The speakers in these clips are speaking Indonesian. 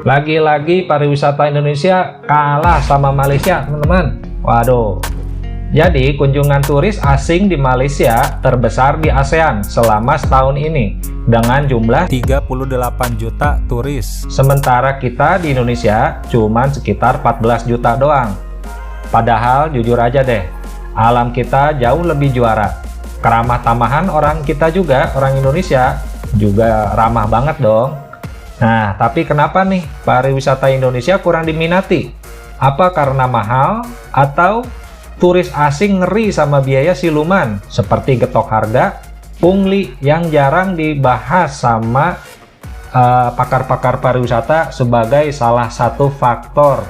Lagi-lagi pariwisata Indonesia kalah sama Malaysia, teman-teman. Waduh. Jadi, kunjungan turis asing di Malaysia terbesar di ASEAN selama setahun ini dengan jumlah 38 juta turis. Sementara kita di Indonesia cuma sekitar 14 juta doang. Padahal jujur aja deh, alam kita jauh lebih juara. Keramah tamahan orang kita juga, orang Indonesia juga ramah banget dong. Nah, tapi kenapa nih pariwisata Indonesia kurang diminati? Apa karena mahal atau turis asing ngeri sama biaya siluman seperti getok harga, pungli yang jarang dibahas sama pakar-pakar pariwisata sebagai salah satu faktor?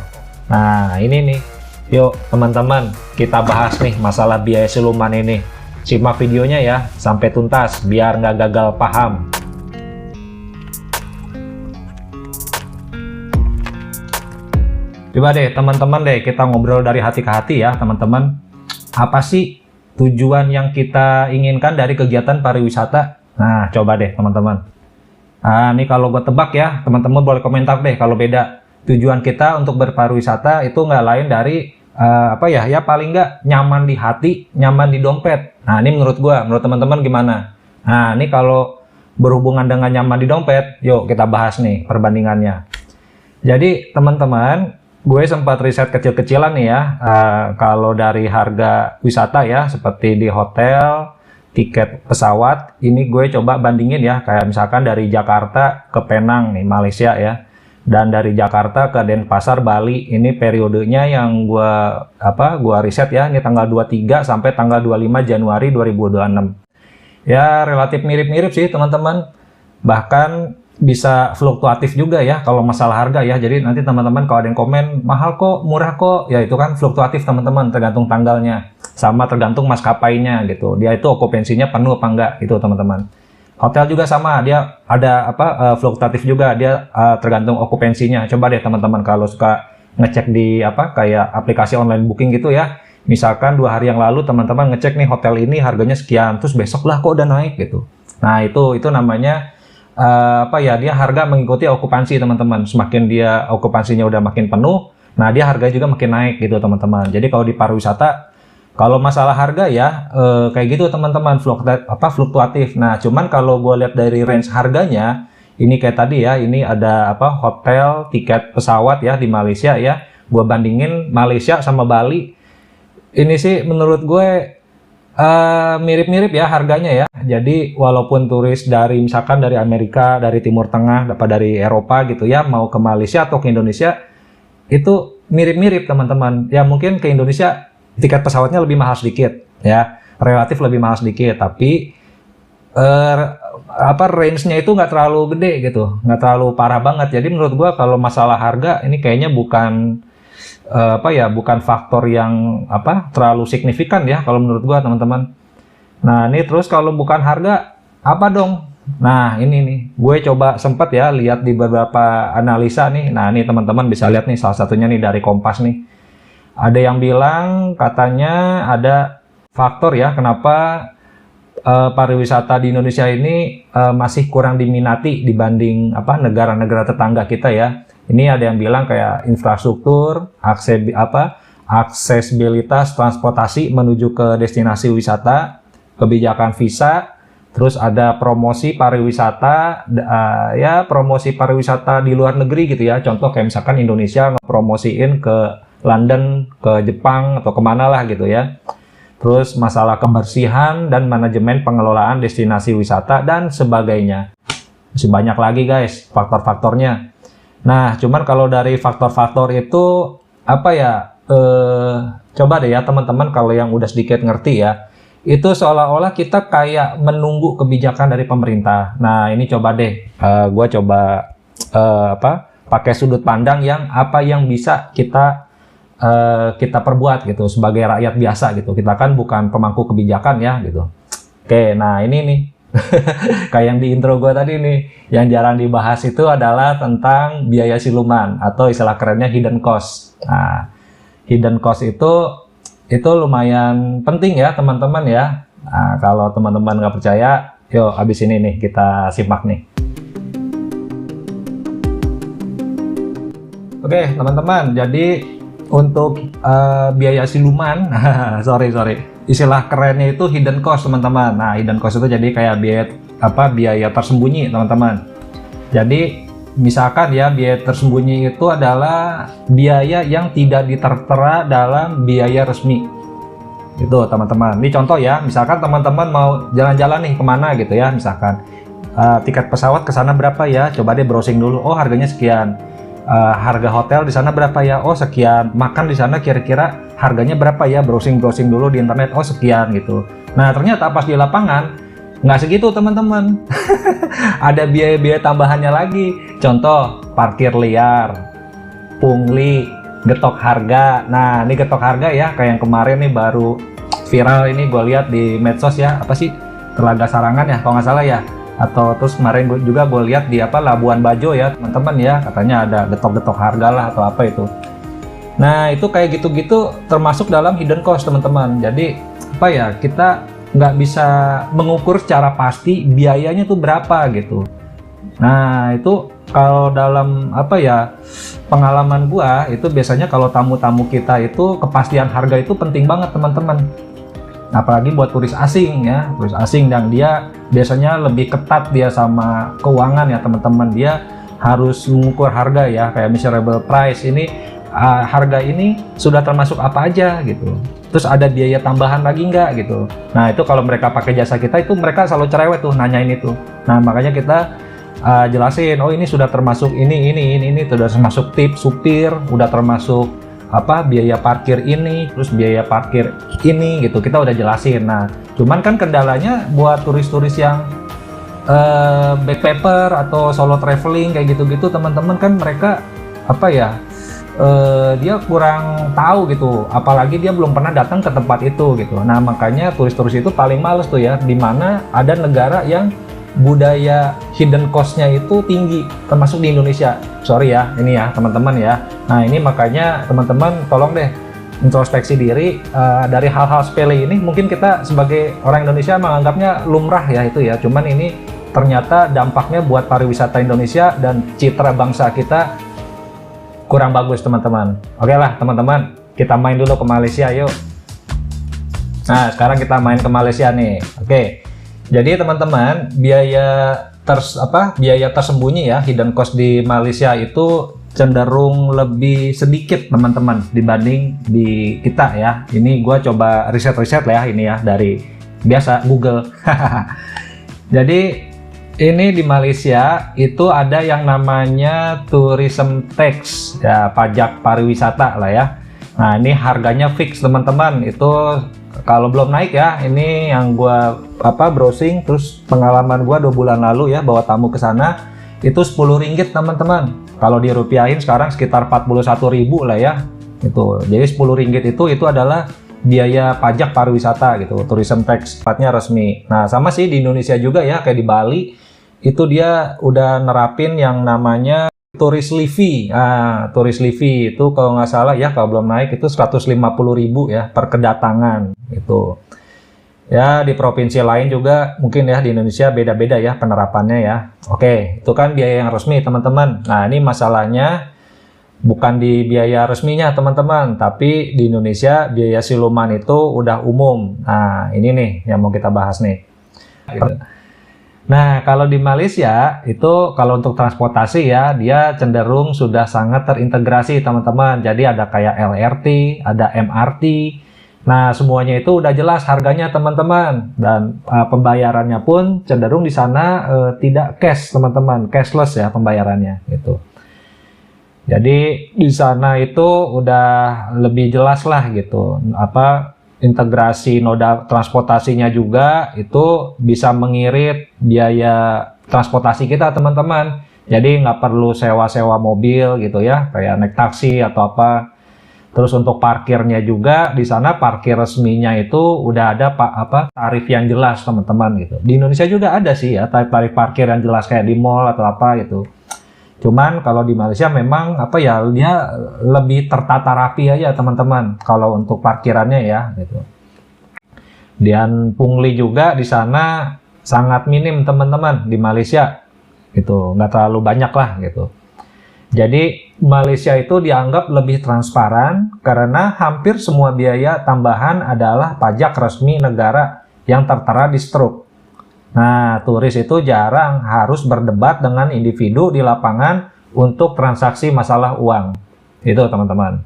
Nah, ini nih. Yuk teman-teman, kita bahas nih masalah biaya siluman ini. Simak videonya ya sampai tuntas biar nggak gagal paham. Coba deh teman-teman kita ngobrol dari hati ke hati ya teman-teman. Apa sih tujuan yang kita inginkan dari kegiatan pariwisata? Nah, coba deh teman-teman. Nah, ini kalau gue tebak ya, teman-teman boleh komentar deh kalau beda. Tujuan kita untuk berpariwisata itu nggak lain dari ya paling nggak nyaman di hati, nyaman di dompet. Nah, ini menurut gue, menurut teman-teman gimana? Nah, ini kalau berhubungan dengan nyaman di dompet, yuk kita bahas nih perbandingannya. Jadi teman-teman, gue sempat riset kecil-kecilan nih ya, kalau dari harga wisata ya, seperti di hotel, tiket pesawat, ini gue coba bandingin ya, kayak misalkan dari Jakarta ke Penang nih, Malaysia ya, dan dari Jakarta ke Denpasar, Bali, ini periodenya yang gue riset ya, ini tanggal 23 sampai tanggal 25 Januari 2026. Ya, relatif mirip-mirip sih teman-teman, bahkan bisa fluktuatif juga ya kalau masalah harga ya. Jadi nanti teman-teman kalau ada yang komen mahal kok, murah kok, ya itu kan fluktuatif teman-teman, tergantung tanggalnya sama tergantung maskapainya gitu, dia itu okupansinya penuh apa enggak gitu teman-teman. Hotel juga sama, dia ada fluktuatif juga, dia tergantung okupansinya. Coba deh teman-teman kalau suka ngecek di kayak aplikasi online booking gitu ya, misalkan 2 hari yang lalu teman-teman ngecek nih hotel ini harganya sekian, terus besok lah kok udah naik gitu. Nah, itu namanya dia harga mengikuti okupansi teman-teman. Semakin dia okupansinya udah makin penuh, nah dia harga juga makin naik gitu teman-teman. Jadi kalau di pariwisata, kalau masalah harga ya kayak gitu teman-teman, fluktuatif. Nah, cuman kalau gue lihat dari range harganya, ini kayak tadi ya, ini ada hotel, tiket pesawat ya di Malaysia ya. Gue bandingin Malaysia sama Bali. Ini sih menurut gue mirip-mirip ya harganya ya. Jadi walaupun turis dari misalkan dari Amerika, dari Timur Tengah, dari Eropa gitu ya, mau ke Malaysia atau ke Indonesia, itu mirip-mirip teman-teman. Ya mungkin ke Indonesia tiket pesawatnya lebih mahal sedikit ya, relatif lebih mahal sedikit, tapi range-nya itu nggak terlalu gede gitu, nggak terlalu parah banget. Jadi menurut gua kalau masalah harga ini kayaknya bukan bukan faktor yang terlalu signifikan ya kalau menurut gua teman-teman. Nah, ini terus kalau bukan harga apa dong? Nah, ini nih gue coba sempat ya lihat di beberapa analisa nih. Nah, ini teman-teman bisa lihat nih, salah satunya nih dari Kompas nih. Ada yang bilang katanya ada faktor ya kenapa pariwisata di Indonesia ini masih kurang diminati dibanding negara-negara tetangga kita ya. Ini ada yang bilang kayak infrastruktur, aksesibilitas transportasi menuju ke destinasi wisata, kebijakan visa, terus ada promosi pariwisata, promosi pariwisata di luar negeri gitu ya. Contoh kayak misalkan Indonesia ngepromosiin ke London, ke Jepang, atau kemana lah gitu ya. Terus masalah kebersihan dan manajemen pengelolaan destinasi wisata dan sebagainya. Masih banyak lagi guys faktor-faktornya. Nah, cuman kalau dari faktor-faktor itu coba deh ya teman-teman, kalau yang udah sedikit ngerti ya, itu seolah-olah kita kayak menunggu kebijakan dari pemerintah. Nah, ini coba deh gue coba pakai sudut pandang yang apa yang bisa kita perbuat gitu sebagai rakyat biasa gitu. Kita kan bukan pemangku kebijakan ya gitu. Oke, nah ini nih kayak yang di intro gue tadi nih, yang jarang dibahas itu adalah tentang biaya siluman atau istilah kerennya hidden cost. Nah, hidden cost itu lumayan penting ya teman-teman ya. Nah, kalau teman-teman nggak percaya, yuk abis ini nih kita simak nih. Oke, teman-teman, jadi untuk biaya siluman, sorry, istilah kerennya itu hidden cost, teman-teman. Nah, hidden cost itu jadi kayak biaya tersembunyi, teman-teman. Jadi misalkan ya, biaya tersembunyi itu adalah biaya yang tidak ditertera dalam biaya resmi. Itu, teman-teman. Ini contoh ya, misalkan teman-teman mau jalan-jalan nih kemana gitu ya, misalkan tiket pesawat ke sana berapa ya? Coba deh browsing dulu. Oh, harganya sekian. Harga hotel di sana berapa ya? Oh, sekian. Makan di sana kira-kira harganya berapa ya? Browsing dulu di internet. Oh, sekian gitu. Nah, ternyata pas di lapangan nggak segitu, teman-teman. Ada biaya-biaya tambahannya lagi. Contoh, parkir liar, pungli, getok harga. Nah, ini getok harga ya, kayak yang kemarin nih baru viral ini gue lihat di medsos ya. Apa sih? Telaga Sarangan ya, kalau nggak salah ya. Atau terus kemarin gue lihat di Labuan Bajo ya, teman-teman ya, katanya ada getok-getok harga lah atau apa itu. Nah, itu kayak gitu-gitu termasuk dalam hidden cost, teman-teman. Jadi kita nggak bisa mengukur secara pasti biayanya tuh berapa gitu. Nah, itu kalau dalam pengalaman gua itu biasanya kalau tamu-tamu kita itu kepastian harga itu penting banget, teman-teman. Apalagi buat turis asing ya, turis asing, dan dia biasanya lebih ketat dia sama keuangan ya, teman-teman. Dia harus mengukur harga ya, kayak measurable price ini, harga ini sudah termasuk apa aja gitu. Terus ada biaya tambahan lagi nggak gitu. Nah, itu kalau mereka pakai jasa kita itu mereka selalu cerewet tuh nanyain itu. Nah, makanya kita jelasin, oh ini sudah termasuk ini sudah termasuk tip supir, udah termasuk biaya parkir ini, terus biaya parkir ini gitu, kita udah jelasin. Nah, cuman kan kendalanya buat turis-turis yang backpacker atau solo traveling kayak gitu-gitu, teman-teman, kan mereka dia kurang tahu gitu, apalagi dia belum pernah datang ke tempat itu gitu. Nah, makanya turis-turis itu paling males tuh ya, dimana ada negara yang budaya hidden cost-nya itu tinggi, termasuk di Indonesia. Sorry ya, ini ya teman-teman ya. Nah, ini makanya teman-teman tolong deh introspeksi diri dari hal-hal sepele ini. Mungkin kita sebagai orang Indonesia menganggapnya lumrah ya itu ya. Cuman ini ternyata dampaknya buat pariwisata Indonesia dan citra bangsa kita kurang bagus, teman-teman. Oke lah, teman-teman, kita main dulu ke Malaysia yuk. Nah, sekarang kita main ke Malaysia nih. Oke. Jadi teman-teman, biaya tersembunyi ya, hidden cost di Malaysia itu cenderung lebih sedikit, teman-teman, dibanding di kita ya. Ini gue coba riset-riset lah ya, ini ya, dari biasa Google. Jadi ini di Malaysia itu ada yang namanya tourism tax ya, pajak pariwisata lah ya. Nah, ini harganya fix, teman-teman. Itu kalau belum naik ya, ini yang gua browsing, terus pengalaman gua 2 bulan lalu ya, bawa tamu ke sana itu Rp10, teman-teman. Kalau dirupiahin sekarang sekitar 41.000 lah ya. Itu. Jadi Rp10 itu adalah biaya pajak pariwisata gitu, tourism tax, tepatnya resmi. Nah, sama sih di Indonesia juga ya, kayak di Bali itu dia udah nerapin yang namanya Tourist Levy. Tourist Levy itu kalau nggak salah ya, kalau belum naik itu 150.000 ya per kedatangan itu. Ya, di provinsi lain juga mungkin ya, di Indonesia beda-beda ya penerapannya ya. Oke, itu kan biaya yang resmi, teman-teman. Nah, ini masalahnya bukan di biaya resminya, teman-teman, tapi di Indonesia biaya siluman itu udah umum. Nah, ini nih yang mau kita bahas nih. Nah, kalau di Malaysia itu kalau untuk transportasi ya, dia cenderung sudah sangat terintegrasi, teman-teman. Jadi ada kayak LRT, ada MRT. Nah, semuanya itu udah jelas harganya, teman-teman. Dan pembayarannya pun cenderung di sana tidak cash, teman-teman. Cashless ya pembayarannya gitu. Jadi di sana itu udah lebih jelas lah gitu. Integrasi moda transportasinya juga itu bisa mengirit biaya transportasi kita, teman-teman. Jadi nggak perlu sewa-sewa mobil gitu ya, kayak naik taksi atau apa. Terus untuk parkirnya juga di sana parkir resminya itu udah ada tarif yang jelas, teman-teman gitu. Di Indonesia juga ada sih ya tarif parkir yang jelas kayak di mall atau apa gitu. Cuman kalau di Malaysia memang dia lebih tertata rapi aja, teman-teman, kalau untuk parkirannya ya gitu. Dan pungli juga di sana sangat minim, teman-teman, di Malaysia gitu, nggak terlalu banyak lah gitu. Jadi Malaysia itu dianggap lebih transparan karena hampir semua biaya tambahan adalah pajak resmi negara yang tertera di struk. Nah, turis itu jarang harus berdebat dengan individu di lapangan untuk transaksi masalah uang. Itu teman-teman.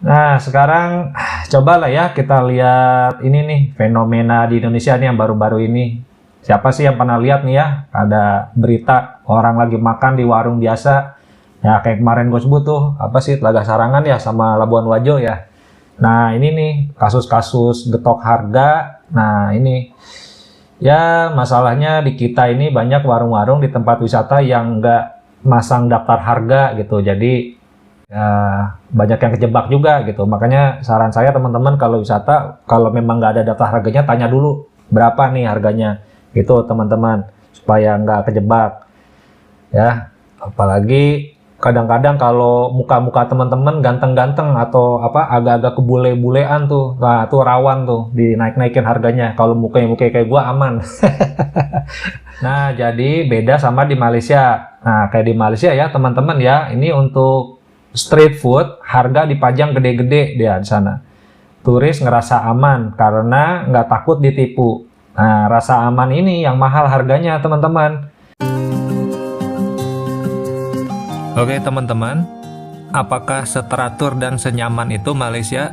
Nah, sekarang cobalah ya kita lihat ini nih, fenomena di Indonesia nih yang baru-baru ini. Siapa sih yang pernah lihat nih ya, ada berita orang lagi makan di warung biasa. Ya kayak kemarin gue sebut tuh, apa sih, Telaga Sarangan ya sama Labuan Wajo ya. Nah, ini nih kasus-kasus getok harga. Nah, ini ya masalahnya di kita ini banyak warung-warung di tempat wisata yang nggak masang daftar harga gitu. Jadi ya, banyak yang kejebak juga gitu. Makanya saran saya teman-teman kalau wisata, kalau memang nggak ada daftar harganya, tanya dulu berapa nih harganya gitu teman-teman, supaya nggak kejebak ya. Apalagi kadang-kadang kalau muka-muka teman-teman ganteng-ganteng atau apa agak-agak kebule-bulean tuh, nah tuh rawan tuh dinaik-naikin harganya. Kalau mukanya kayak gua aman. Nah, jadi beda sama di Malaysia. Nah, kayak di Malaysia ya teman-teman ya, ini untuk street food harga dipajang gede-gede dia di sana. Turis ngerasa aman karena nggak takut ditipu. Nah, rasa aman ini yang mahal harganya teman-teman. Oke teman-teman, apakah seteratur dan senyaman itu Malaysia?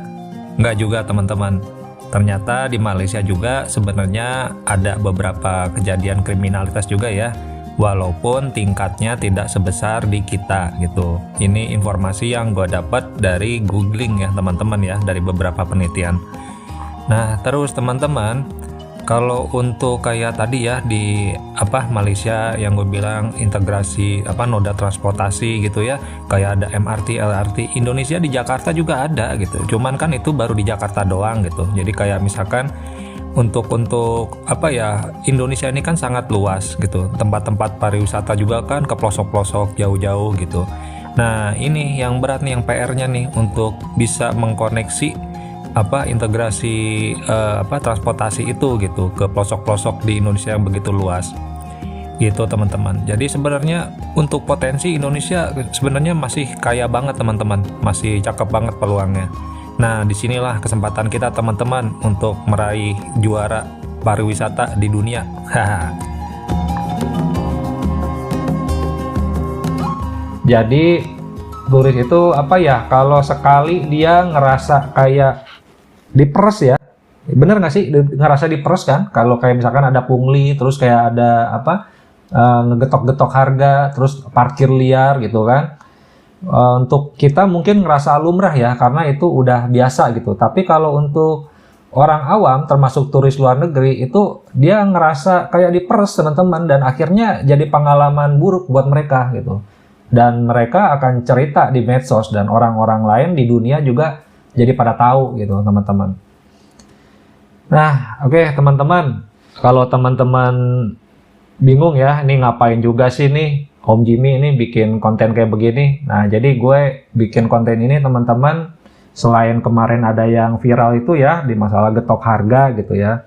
Nggak juga teman-teman. Ternyata di Malaysia juga sebenarnya ada beberapa kejadian kriminalitas juga ya. Walaupun tingkatnya tidak sebesar di kita gitu. Ini informasi yang gue dapat dari googling ya teman-teman ya, dari beberapa penelitian. Nah terus teman-teman, kalau untuk kayak tadi ya di Malaysia yang gue bilang integrasi moda transportasi gitu ya, kayak ada MRT, LRT. Indonesia di Jakarta juga ada gitu. Cuman kan itu baru di Jakarta doang gitu. Jadi kayak misalkan untuk Indonesia ini kan sangat luas gitu. Tempat-tempat pariwisata juga kan ke pelosok-pelosok jauh-jauh gitu. Nah, ini yang berat nih, yang PR-nya nih untuk bisa mengkoneksi integrasi transportasi itu gitu ke pelosok-pelosok di Indonesia yang begitu luas. Gitu teman-teman. Jadi sebenarnya untuk potensi Indonesia sebenarnya masih kaya banget teman-teman. Masih cakep banget peluangnya. Nah, disinilah kesempatan kita teman-teman untuk meraih juara pariwisata di dunia. Jadi turis itu kalau sekali dia ngerasa kayak diperes ya, bener nggak sih ngerasa diperes kan? Kalau kayak misalkan ada pungli, terus kayak ada ngegetok-getok harga, terus parkir liar gitu kan. Untuk kita mungkin ngerasa lumrah ya, karena itu udah biasa gitu. Tapi kalau untuk orang awam, termasuk turis luar negeri, itu dia ngerasa kayak diperes teman-teman, dan akhirnya jadi pengalaman buruk buat mereka gitu. Dan mereka akan cerita di medsos, dan orang-orang lain di dunia juga jadi pada tahu gitu teman-teman. Nah, oke teman-teman, kalau teman-teman bingung ya, ini ngapain juga sih nih Om Jimmy ini bikin konten kayak begini. Nah, jadi gue bikin konten ini teman-teman, selain kemarin ada yang viral itu ya, di masalah getok harga gitu ya.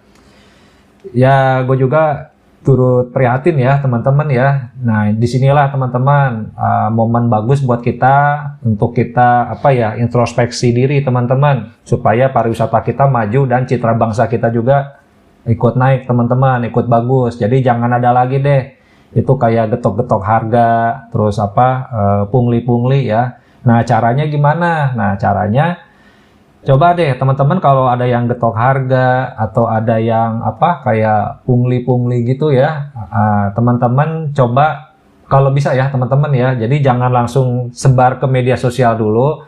Ya, gue juga turut prihatin ya teman-teman ya. Nah, disinilah teman-teman momen bagus buat kita, untuk kita introspeksi diri teman-teman. Supaya pariwisata kita maju dan citra bangsa kita juga ikut naik teman-teman, ikut bagus. Jadi jangan ada lagi deh itu kayak getok-getok harga, terus pungli-pungli ya. Nah, caranya gimana? Nah, caranya coba deh teman-teman, kalau ada yang getok harga atau ada yang kayak pungli-pungli gitu ya, teman-teman coba kalau bisa ya teman-teman ya. Jadi jangan langsung sebar ke media sosial dulu.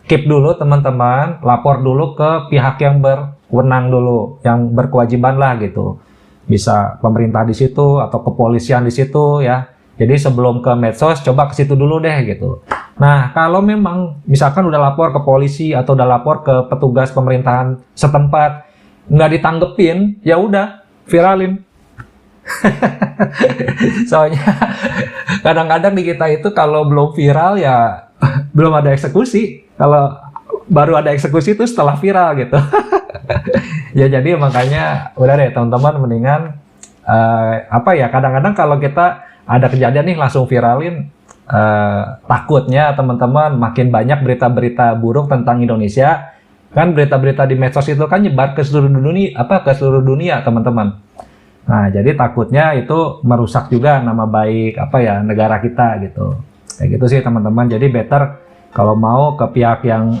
Keep dulu teman-teman, lapor dulu ke pihak yang berwenang dulu, yang berkewajiban lah gitu. Bisa pemerintah di situ atau kepolisian di situ ya. Jadi sebelum ke medsos, coba ke situ dulu deh gitu. Nah, kalau memang misalkan udah lapor ke polisi atau udah lapor ke petugas pemerintahan setempat, nggak ditanggepin, ya udah viralin. Soalnya kadang-kadang di kita itu kalau belum viral ya belum ada eksekusi. Kalau baru ada eksekusi itu setelah viral gitu. Ya jadi makanya udah deh teman-teman, mendingan kadang-kadang kalau kita ada kejadian nih langsung viralin, takutnya teman-teman makin banyak berita-berita buruk tentang Indonesia. Kan berita-berita di medsos itu kan nyebar ke seluruh dunia, teman-teman. Nah, jadi takutnya itu merusak juga nama baik negara kita gitu. Kayak gitu sih teman-teman. Jadi better kalau mau ke pihak yang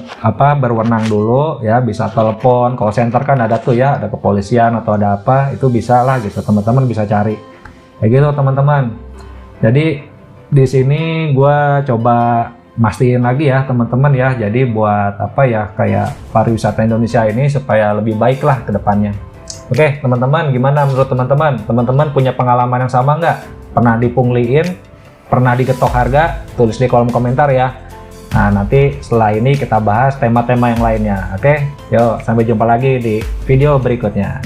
berwenang dulu ya, bisa telepon call center kan ada tuh ya, ada kepolisian atau ada apa, itu bisa lah gitu, teman-teman bisa cari. Kayak gitu teman-teman. Jadi di sini gue coba mastiin lagi ya teman-teman ya. Jadi buat kayak pariwisata Indonesia ini supaya lebih baik lah ke depannya. Oke teman-teman, gimana menurut teman-teman? Teman-teman punya pengalaman yang sama nggak? Pernah dipungliin? Pernah digetok harga? Tulis di kolom komentar ya. Nah, nanti setelah ini kita bahas tema-tema yang lainnya. Oke, yuk sampai jumpa lagi di video berikutnya.